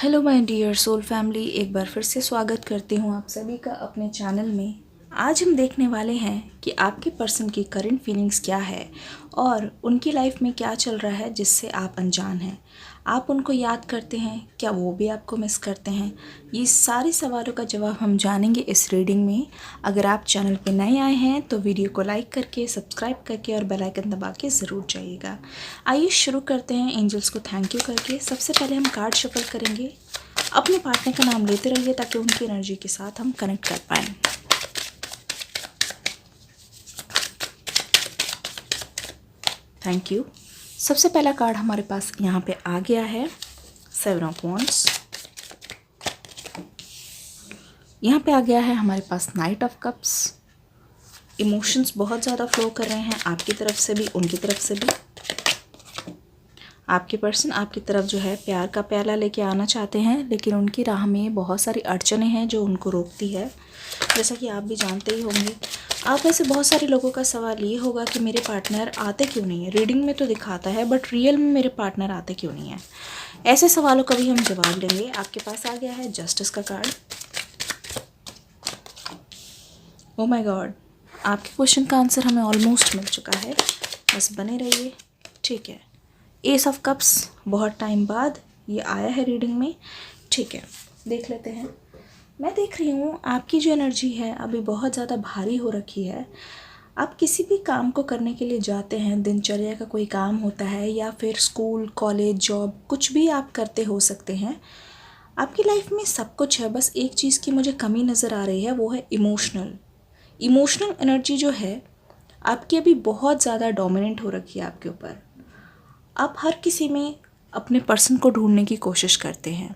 Hello my dear soul family, एक बार फिर से स्वागत करती हूँ आप सभी का अपने चैनल में। आज हम देखने वाले हैं कि आपके पर्सन की करंट फीलिंग्स क्या है और उनकी लाइफ में क्या चल रहा है जिससे आप अनजान हैं। आप उनको याद करते हैं, क्या वो भी आपको मिस करते हैं? ये सारे सवालों का जवाब हम जानेंगे इस रीडिंग में। अगर आप चैनल पे नए आए हैं तो वीडियो को लाइक करके, सब्सक्राइब करके और बेल आइकन दबा के ज़रूर जाइएगा। आइए शुरू करते हैं एंजल्स को थैंक यू करके। सबसे पहले हम कार्ड शफल करेंगे। अपने पार्टनर का नाम लेते रहिए ताकि उनकी एनर्जी के साथ हम कनेक्ट कर पाएँ। Thank you. सबसे पहला कार्ड हमारे पास यहाँ पे आ गया है 7 ऑफ वॉन्ड्स। यहाँ पे आ गया है हमारे पास नाइट ऑफ कप्स। इमोशंस बहुत ज़्यादा फ्लो कर रहे हैं आपकी तरफ से भी, उनकी तरफ से भी। आपके पर्सन आपकी तरफ जो है प्यार का प्याला लेके आना चाहते हैं, लेकिन उनकी राह में बहुत सारी अड़चनें हैं जो उनको रोकती है। जैसा कि आप भी जानते ही होंगे, आप में से बहुत सारे लोगों का सवाल ये होगा कि मेरे पार्टनर आते क्यों नहीं है। रीडिंग में तो दिखाता है बट रियल में मेरे पार्टनर आते क्यों नहीं है। ऐसे सवालों का भी हम जवाब लेंगे। आपके पास आ गया है जस्टिस का कार्ड। ओ माय गॉड, आपके क्वेश्चन का आंसर हमें ऑलमोस्ट मिल चुका है, बस बने रहिए। ठीक है, एस ऑफ कप्स बहुत टाइम बाद ये आया है रीडिंग में। ठीक है, देख लेते हैं। मैं देख रही हूँ आपकी जो एनर्जी है अभी बहुत ज़्यादा भारी हो रखी है। आप किसी भी काम को करने के लिए जाते हैं, दिनचर्या का कोई काम होता है या फिर स्कूल, कॉलेज, जॉब, कुछ भी आप करते हो सकते हैं। आपकी लाइफ में सब कुछ है, बस एक चीज़ की मुझे कमी नज़र आ रही है, वो है इमोशनल एनर्जी जो है आपकी अभी बहुत ज़्यादा डोमिनेंट हो रखी है आपके ऊपर। आप हर किसी में अपने पर्सन को ढूंढने की कोशिश करते हैं,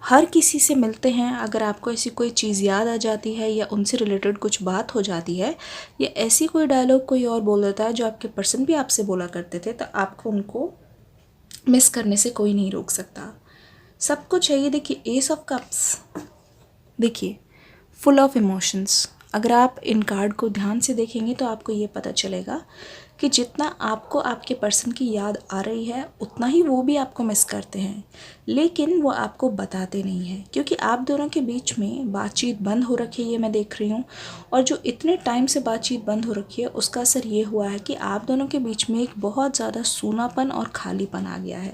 हर किसी से मिलते हैं। अगर आपको ऐसी कोई चीज़ याद आ जाती है या उनसे रिलेटेड कुछ बात हो जाती है या ऐसी कोई डायलॉग कोई और बोल देता है जो आपके पर्सन भी आपसे बोला करते थे, तो आपको उनको मिस करने से कोई नहीं रोक सकता। सब कुछ है। ये देखिए, एस ऑफ कप्स, देखिए फुल ऑफ इमोशंस। अगर आप इन कार्ड को ध्यान से देखेंगे तो आपको ये पता चलेगा कि जितना आपको आपके पर्सन की याद आ रही है उतना ही वो भी आपको मिस करते हैं, लेकिन वो आपको बताते नहीं हैं क्योंकि आप दोनों के बीच में बातचीत बंद हो रखी है, ये मैं देख रही हूँ। और जो इतने टाइम से बातचीत बंद हो रखी है उसका असर ये हुआ है कि आप दोनों के बीच में एक बहुत ज़्यादा सूनापन और खालीपन आ गया है,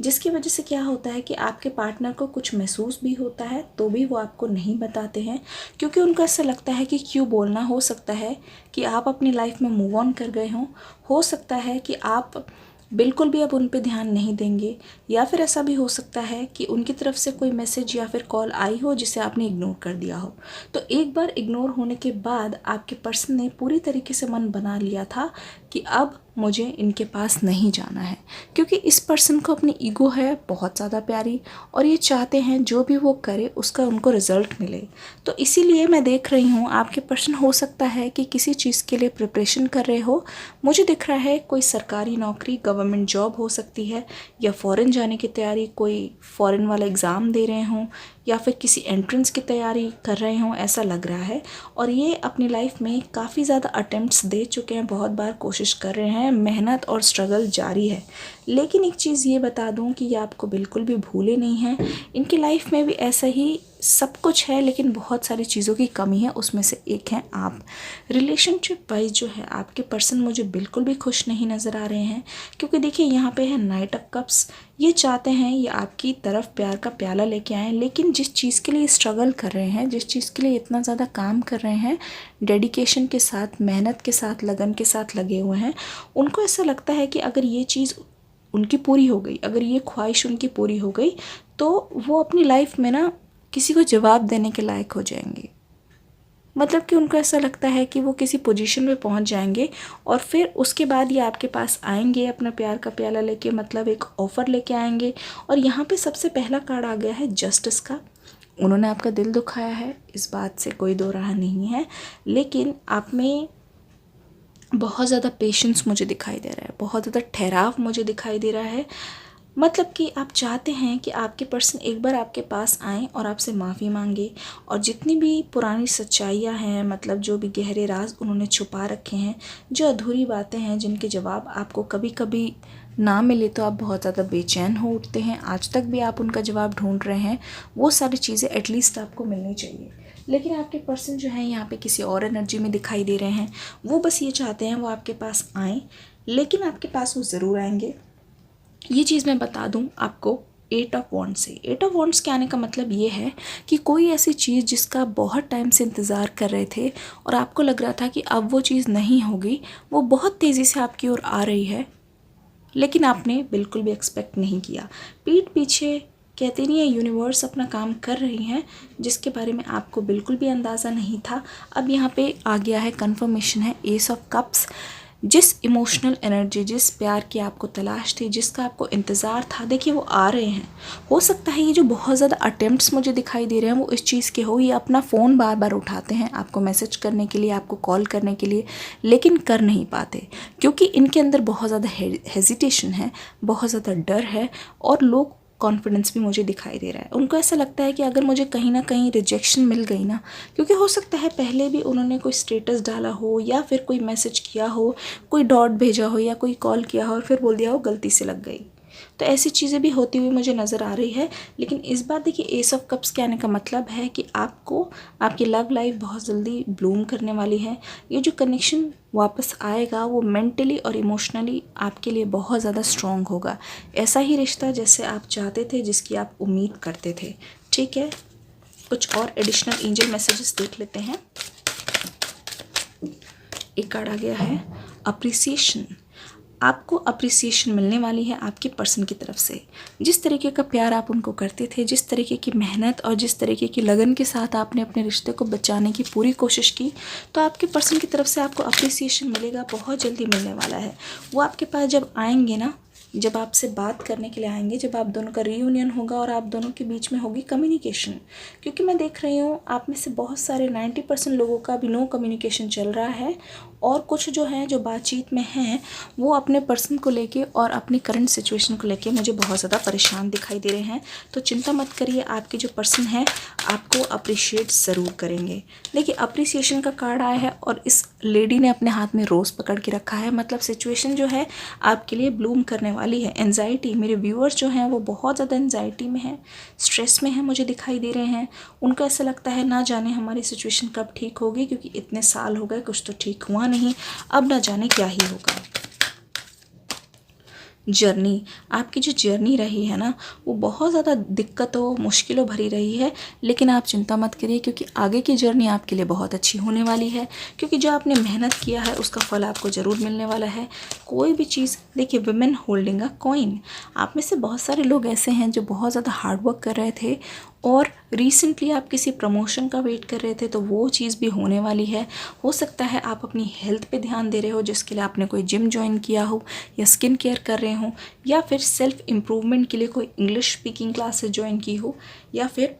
जिसकी वजह से क्या होता है कि आपके पार्टनर को कुछ महसूस भी होता है तो भी वो आपको नहीं बताते हैं, क्योंकि उनको ऐसा लगता है कि क्यों बोलना। हो सकता है कि आप अपनी लाइफ में मूव ऑन कर गए हों, हो सकता है कि आप बिल्कुल भी अब उन पे ध्यान नहीं देंगे, या फिर ऐसा भी हो सकता है कि उनकी तरफ से कोई मैसेज या फिर कॉल आई हो जिसे आपने इग्नोर कर दिया हो। तो एक बार इग्नोर होने के बाद आपके पर्सन ने पूरी तरीके से मन बना लिया था कि अब मुझे इनके पास नहीं जाना है, क्योंकि इस पर्सन को अपनी ईगो है बहुत ज़्यादा प्यारी और ये चाहते हैं जो भी वो करे उसका उनको रिजल्ट मिले। तो इसीलिए मैं देख रही हूँ आपके पर्सन हो सकता है कि किसी चीज़ के लिए प्रिपरेशन कर रहे हो। मुझे दिख रहा है कोई सरकारी नौकरी, गवर्नमेंट जॉब हो सकती है, या फॉरेन जाने की तैयारी, कोई फॉरेन वाला एग्ज़ाम दे रहे हों या फिर किसी एंट्रेंस की तैयारी कर रहे हों, ऐसा लग रहा है। और ये अपनी लाइफ में काफ़ी ज़्यादा अटेम्प्ट्स दे चुके हैं, बहुत बार कोशिश कर रहे हैं, मेहनत और स्ट्रगल जारी है। लेकिन एक चीज़ ये बता दूं कि ये आपको बिल्कुल भी भूले नहीं हैं। इनकी लाइफ में भी ऐसा ही सब कुछ है, लेकिन बहुत सारी चीज़ों की कमी है, उसमें से एक है आप। रिलेशनशिप वाइज जो है आपके पर्सन मुझे बिल्कुल भी खुश नहीं नज़र आ रहे हैं, क्योंकि देखिए यहाँ पे है नाइट ऑफ कप्स। ये चाहते हैं ये आपकी तरफ प्यार का प्याला लेके आएँ, लेकिन जिस चीज़ के लिए स्ट्रगल कर रहे हैं, जिस चीज़ के लिए इतना ज़्यादा काम कर रहे हैं, डेडिकेशन के साथ, मेहनत के साथ, लगन के साथ लगे हुए हैं, उनको ऐसा लगता है कि अगर ये चीज़ उनकी पूरी हो गई, अगर ये ख्वाहिश उनकी पूरी हो गई, तो वो अपनी लाइफ में ना किसी को जवाब देने के लायक हो जाएंगे। मतलब कि उनको ऐसा लगता है कि वो किसी पोजीशन में पहुंच जाएंगे और फिर उसके बाद ये आपके पास आएंगे अपना प्यार का प्याला लेके, मतलब एक ऑफ़र लेके आएंगे। और यहाँ पे सबसे पहला कार्ड आ गया है जस्टिस का। उन्होंने आपका दिल दुखाया है, इस बात से कोई दो राह नहीं है, लेकिन आप में बहुत ज़्यादा पेशेंस मुझे दिखाई दे रहा है, बहुत ज़्यादा ठहराव मुझे दिखाई दे रहा है। मतलब कि आप चाहते हैं कि आपके पर्सन एक बार आपके पास आएँ और आपसे माफ़ी मांगे, और जितनी भी पुरानी सच्चाइयाँ हैं, मतलब जो भी गहरे राज उन्होंने छुपा रखे हैं, जो अधूरी बातें हैं, जिनके जवाब आपको कभी कभी ना मिले तो आप बहुत ज़्यादा बेचैन हो उठते हैं, आज तक भी आप उनका जवाब ढूंढ रहे हैं। वो सारी चीज़ें एटलीस्ट आपको मिलनी चाहिए। लेकिन आपके पर्सन जो है यहाँ पे किसी और एनर्जी में दिखाई दे रहे हैं। वो बस ये चाहते हैं वो आपके पास आएँ, लेकिन आपके पास वो ज़रूर आएंगे। ये चीज़ मैं बता दूँ आपको 8 ऑफ वॉन्ड्स से। 8 ऑफ वॉन्ड्स के आने का मतलब ये है कि कोई ऐसी चीज़ जिसका बहुत टाइम से इंतज़ार कर रहे थे और आपको लग रहा था कि अब वो चीज़ नहीं होगी, वो बहुत तेज़ी से आपकी ओर आ रही है, लेकिन आपने बिल्कुल भी एक्सपेक्ट नहीं किया। पीठ पीछे कहते नहीं है यूनिवर्स अपना काम कर रही हैं, जिसके बारे में आपको बिल्कुल भी अंदाज़ा नहीं था। अब यहाँ पे आ गया है, कन्फर्मेशन है, एस ऑफ कप्स। जिस इमोशनल एनर्जी, जिस प्यार की आपको तलाश थी, जिसका आपको इंतज़ार था, देखिए वो आ रहे हैं। हो सकता है ये जो बहुत ज़्यादा अटेम्प्ट्स मुझे दिखाई दे रहे हैं वो इस चीज़ के हो, ये अपना फ़ोन बार बार उठाते हैं आपको मैसेज करने के लिए, आपको कॉल करने के लिए, लेकिन कर नहीं पाते क्योंकि इनके अंदर बहुत ज़्यादा हेजिटेशन है, बहुत ज़्यादा डर है और लोग कॉन्फिडेंस भी मुझे दिखाई दे रहा है। उनको ऐसा लगता है कि अगर मुझे कहीं ना कहीं रिजेक्शन मिल गई ना, क्योंकि हो सकता है पहले भी उन्होंने कोई स्टेटस डाला हो या फिर कोई मैसेज किया हो, कोई डॉट भेजा हो या कोई कॉल किया हो और फिर बोल दिया हो गलती से लग गई, तो ऐसी चीज़ें भी होती हुई मुझे नज़र आ रही है। लेकिन इस बार देखिए एस ऑफ कप्स के आने का मतलब है कि आपको आपकी लव लाइफ बहुत जल्दी ब्लूम करने वाली है। ये जो कनेक्शन वापस आएगा वो मेंटली और इमोशनली आपके लिए बहुत ज़्यादा स्ट्रॉन्ग होगा। ऐसा ही रिश्ता जैसे आप चाहते थे, जिसकी आप उम्मीद करते थे। ठीक है, कुछ और एडिशनल एंजल मैसेजेस देख लेते हैं। एक कार्ड आ गया है अप्रिसिएशन। आपको अप्रिसिएशन मिलने वाली है आपके पर्सन की तरफ से। जिस तरीके का प्यार आप उनको करते थे, जिस तरीके की मेहनत और जिस तरीके की लगन के साथ आपने अपने रिश्ते को बचाने की पूरी कोशिश की, तो आपके पर्सन की तरफ से आपको अप्रिसिएशन मिलेगा, बहुत जल्दी मिलने वाला है। वो आपके पास जब आएंगे ना, जब आपसे बात करने के लिए आएंगे, जब आप दोनों का रीयूनियन होगा और आप दोनों के बीच में होगी कम्युनिकेशन, क्योंकि मैं देख रही हूँ आप में से बहुत सारे 90% लोगों का भी नो कम्युनिकेशन चल रहा है और कुछ जो हैं जो बातचीत में हैं वो अपने पर्सन को लेके और अपनी करंट सिचुएशन को लेके मुझे बहुत ज़्यादा परेशान दिखाई दे रहे हैं। तो चिंता मत करिए, आपके जो पर्सन है आपको अप्रिशिएट ज़रूर करेंगे। देखिए अप्रिसिएशन का कार्ड आया है और इस लेडी ने अपने हाथ में रोज़ पकड़ के रखा है, मतलब सिचुएशन जो है आपके लिए ब्लूम करने वाली है। एंजाइटी, मेरे व्यूअर्स जो हैं वो बहुत ज़्यादा एंजाइटी में हैं, स्ट्रेस में हैं, मुझे दिखाई दे रहे हैं। उनको ऐसा लगता है ना जाने हमारी सिचुएशन कब ठीक होगी, क्योंकि इतने साल हो गए कुछ तो ठीक हुआ नहीं, अब ना जाने क्या ही होगा। जर्नी, आपकी जो जर्नी रही है ना वो बहुत ज़्यादा दिक्कतों मुश्किलों भरी रही है, लेकिन आप चिंता मत करिए क्योंकि आगे की जर्नी आपके लिए बहुत अच्छी होने वाली है। क्योंकि जो आपने मेहनत किया है उसका फल आपको ज़रूर मिलने वाला है। कोई भी चीज़, देखिए वुमेन होल्डिंग अ कॉइन, आप में से बहुत सारे लोग ऐसे हैं जो बहुत ज़्यादा हार्डवर्क कर रहे थे और रिसेंटली आप किसी प्रमोशन का वेट कर रहे थे, तो वो चीज़ भी होने वाली है। हो सकता है आप अपनी हेल्थ पे ध्यान दे रहे हो, जिसके लिए आपने कोई जिम ज्वाइन किया हो या स्किन केयर कर रहे हो या फिर सेल्फ इम्प्रूवमेंट के लिए कोई इंग्लिश स्पीकिंग क्लासेस ज्वाइन की हो या फिर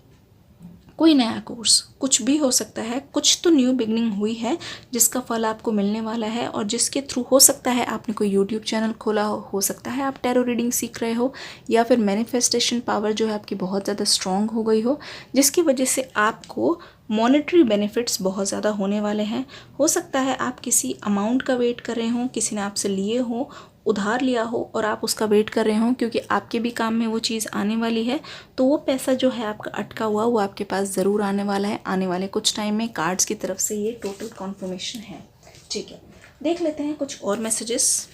कोई नया कोर्स, कुछ भी हो सकता है। कुछ तो न्यू बिगनिंग हुई है जिसका फल आपको मिलने वाला है और जिसके थ्रू हो सकता है आपने कोई यूट्यूब चैनल खोला हो सकता है आप टैरो रीडिंग सीख रहे हो या फिर मैनिफेस्टेशन पावर जो है आपकी बहुत ज़्यादा स्ट्रॉन्ग हो गई जिसकी वजह से आपको मॉनेटरी बेनिफिट्स बहुत ज़्यादा होने वाले हैं। हो सकता है आप किसी अमाउंट का वेट कर रहे हो, किसी ने आपसे लिए हो, उधार लिया हो और आप उसका वेट कर रहे हो क्योंकि आपके भी काम में वो चीज़ आने वाली है। तो वो पैसा जो है आपका अटका हुआ वो आपके पास ज़रूर आने वाला है आने वाले कुछ टाइम में। कार्ड्स की तरफ से ये टोटल कॉन्फर्मेशन है। ठीक है, देख लेते हैं कुछ और मैसेजेस।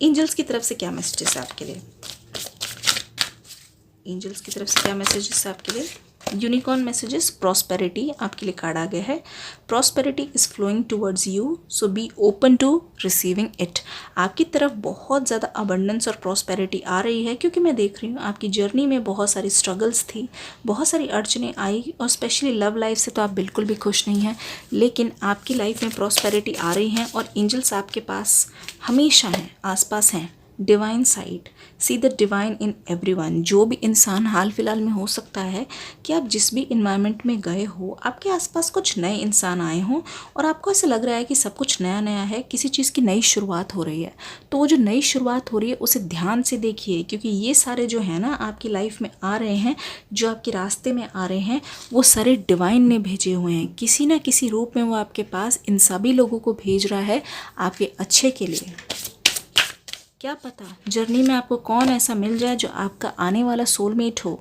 एंजल्स की तरफ से क्या मैसेजेस है आपके लिए? एंजल्स की तरफ से क्या मैसेजेस है आपके लिए? यूनिकॉर्न मैसेजेस, प्रॉस्पेरिटी आपके लिए कार्ड आ गया है। Prosperity is flowing towards you, so be open to receiving it. आपकी तरफ बहुत ज़्यादा अबंडेंस और प्रॉस्पेरिटी आ रही है क्योंकि मैं देख रही हूँ आपकी जर्नी में बहुत सारी स्ट्रगल्स थी, बहुत सारी अड़चनें आई और स्पेशली लव लाइफ से तो आप बिल्कुल भी खुश नहीं हैं, लेकिन आपकी लाइफ में प्रॉस्पेरिटी आ रही है और एंजल्स आपके पास हमेशा हैं, आसपास हैं। Divine side, see the divine in everyone. जो भी इंसान हाल फिलहाल में हो सकता है कि आप जिस भी इन्वायरमेंट में गए हो आपके आसपास कुछ नए इंसान आए हों और आपको ऐसा लग रहा है कि सब कुछ नया नया है, किसी चीज़ की नई शुरुआत हो रही है। तो वो जो नई शुरुआत हो रही है उसे ध्यान से देखिए क्योंकि ये सारे जो है ना आपकी लाइफ में आ रहे हैं, जो आपके रास्ते में आ रहे हैं, वो सारे डिवाइन ने भेजे हुए हैं। किसी ना किसी रूप में वो आपके पास इन सभी लोगों को भेज रहा है आपके अच्छे के लिए। क्या पता जर्नी में आपको कौन ऐसा मिल जाए जो आपका आने वाला सोलमेट हो।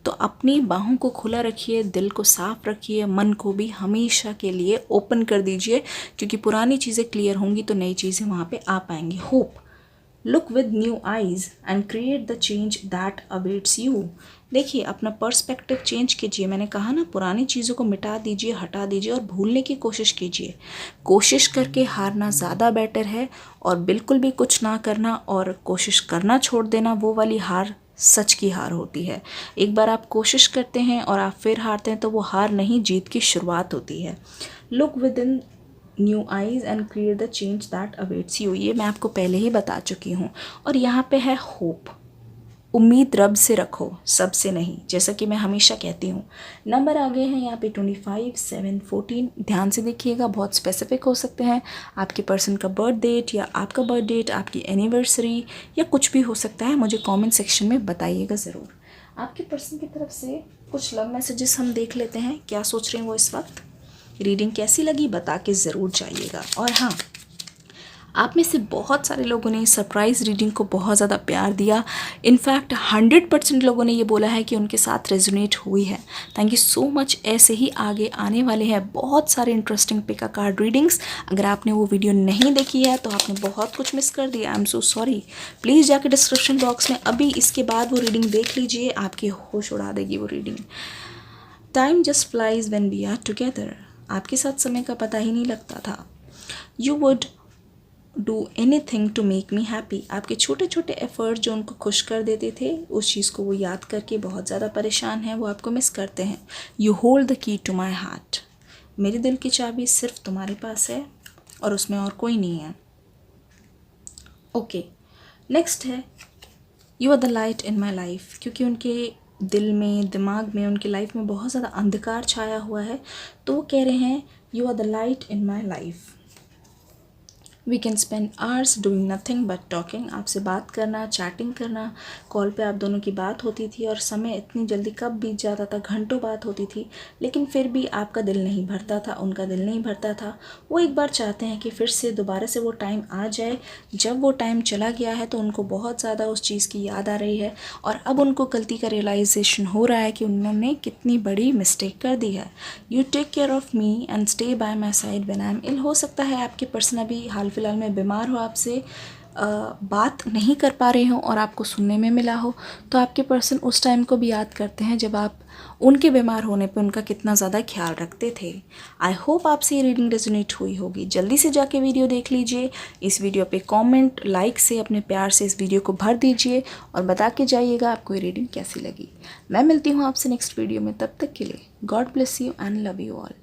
तो अपनी बाहों को खुला रखिए, दिल को साफ रखिए, मन को भी हमेशा के लिए ओपन कर दीजिए, क्योंकि पुरानी चीज़ें क्लियर होंगी तो नई चीज़ें वहाँ पे आ पाएंगी। Hope look with new eyes and create the change that awaits you. देखिए, अपना पर्सपेक्टिव चेंज कीजिए। मैंने कहा ना, पुरानी चीज़ों को मिटा दीजिए, हटा दीजिए और भूलने की कोशिश कीजिए। कोशिश करके हारना ज़्यादा बेटर है, और बिल्कुल भी कुछ ना करना और कोशिश करना छोड़ देना, वो वाली हार सच की हार होती है। एक बार आप कोशिश करते हैं और आप फिर हारते हैं तो वो हार नहीं, जीत की शुरुआत होती है। Look with in new eyes and create the change that awaits you, ये मैं आपको पहले ही बता चुकी हूँ। और यहाँ पे है होप, उम्मीद रब से रखो, सबसे नहीं, जैसा कि मैं हमेशा कहती हूँ। नंबर आ गए हैं यहाँ पे 25, 7, 14। ध्यान से देखिएगा, बहुत स्पेसिफिक हो सकते हैं। आपके पर्सन का बर्थ डेट या आपका बर्थ डेट, आपकी एनिवर्सरी या कुछ भी हो सकता है। मुझे कमेंट सेक्शन में बताइएगा ज़रूर। आपके पर्सन की तरफ से कुछ लव मैसेजेस हम देख लेते हैं, क्या सोच रहे हैं वो इस वक्त। रीडिंग कैसी लगी बता के ज़रूर जाइएगा। और हाँ, आप में से बहुत सारे लोगों ने सरप्राइज़ रीडिंग को बहुत ज़्यादा प्यार दिया। इनफैक्ट 100% लोगों ने ये बोला है कि उनके साथ रेजोनेट हुई है। Thank you so much. ऐसे ही आगे आने वाले हैं बहुत सारे interesting pick a card readings. अगर आपने वो वीडियो नहीं देखी है तो आपने बहुत कुछ मिस कर दिया। I am so sorry. Please जाके डिस्क्रिप्शन बॉक्स में अभी इसके बाद वो रीडिंग देख लीजिए, आपकी होश उड़ा देगी वो reading. Time just flies when we are together. आपके साथ समय का पता ही नहीं लगता था। You would do anything to make me happy. आपके छोटे छोटे एफर्ट जो उनको खुश कर देते थे, उस चीज़ को वो याद करके बहुत ज़्यादा परेशान हैं, वो आपको मिस करते हैं। You hold the key to my heart. मेरे दिल की चाबी सिर्फ तुम्हारे पास है और उसमें और कोई नहीं है। ओके, नेक्स्ट है you are the light in my life. क्योंकि उनके दिल में, दिमाग में, उनकी लाइफ में बहुत ज़्यादा अंधकार छाया हुआ है, तो वो कह रहे हैं you are the light in my life. We can spend hours doing nothing but talking. आपसे बात करना, चैटिंग करना, कॉल पे आप दोनों की बात होती थी और समय इतनी जल्दी कब बीत जाता था, घंटों बात होती थी, लेकिन फिर भी आपका दिल नहीं भरता था, उनका दिल नहीं भरता था। वो एक बार चाहते हैं कि फिर से दोबारा से वो टाइम आ जाए। जब वो टाइम चला गया है तो उनको बहुत ज़्यादा उस चीज़ की याद आ रही है, और अब उनको गलती का रियलाइजेशन हो रहा है कि उन्होंने कितनी बड़ी मिस्टेक कर दी है। You take care of me and stay by my side when I am ill. हो सकता है आपके पर्सन अभी हाल फिलहाल में बीमार हो, आपसे बात नहीं कर पा रहे हो और आपको सुनने में मिला हो, तो आपके पर्सन उस टाइम को भी याद करते हैं जब आप उनके बीमार होने पे उनका कितना ज़्यादा ख्याल रखते थे। आई होप आपसे ये रीडिंग रेजोनेट हुई होगी। जल्दी से जाके वीडियो देख लीजिए। इस वीडियो पे कमेंट, लाइक से अपने प्यार से इस वीडियो को भर दीजिए और बता के जाइएगा आपको ये रीडिंग कैसी लगी। मैं मिलती हूँ आपसे नेक्स्ट वीडियो में, तब तक के लिए God bless you and love you all.